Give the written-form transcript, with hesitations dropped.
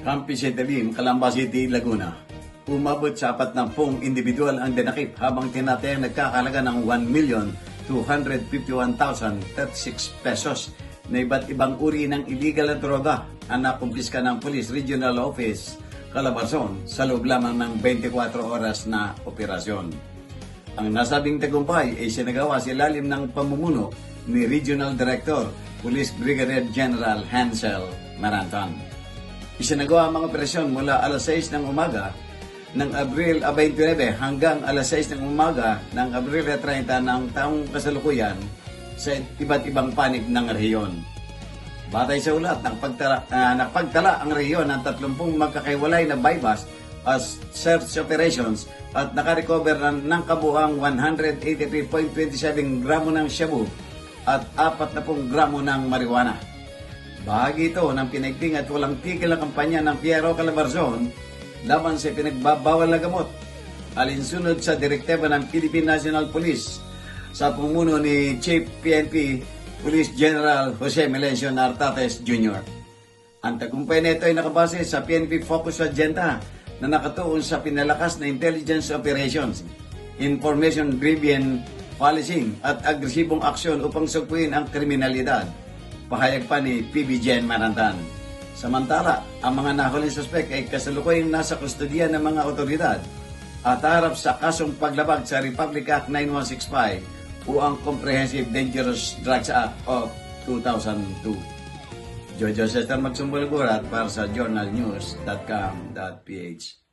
Campi Centalim, Calamba City, Laguna. Umabot sa 40 individual ang dinakip habang tinatayang nagkakalaga ng 1,251,036 pesos na iba't ibang uri ng illegal na droga ang nakumpiska ng Police Regional Office, Calabarzon sa loob lamang ng 24 oras na operasyon. Ang nasabing tagumpay ay sinagawa sa ilalim ng pamumuno ni Regional Director, Police Brigadier General Hansel Marantan. Isinagawa ang mga operasyon mula alas 6 ng umaga ng Abril 29 hanggang alas 6 ng umaga ng Abril 30 ng taong kasalukuyan sa iba't ibang panig ng rehiyon. Batay sa ulat, nakapagtala ang rehiyon ng 30 magkakaiwalay na bypass as search operations at nakarecover ng kabuang 183.27 gramo ng shabu at 40 gramo ng marijuana. Bahagi ito ng pinaigting at walang tigil na kampanya ng Piero Calabarzon laban sa pinagbabawal na gamot, alinsunod sa direktiba ng Philippine National Police sa pumuno ni Chief PNP Police General Jose Melencio Nartates Jr. Ang tagumpay nito ay nakabase sa PNP Focus Agenda na nakatuon sa pinalakas na intelligence operations, information-driven policing at agresibong aksyon upang sugpuin ang kriminalidad. Pahayag pa ni PB Gen Marantan. Samantala, ang mga nahuling suspek ay kasalukuyang nasa kustodiya ng mga otoridad at harap sa kasong paglabag sa Republic Act 9165 o ang Comprehensive Dangerous Drugs Act of 2002. Jojo Cesar Magsumbulgurat para sa journalnews.com.ph.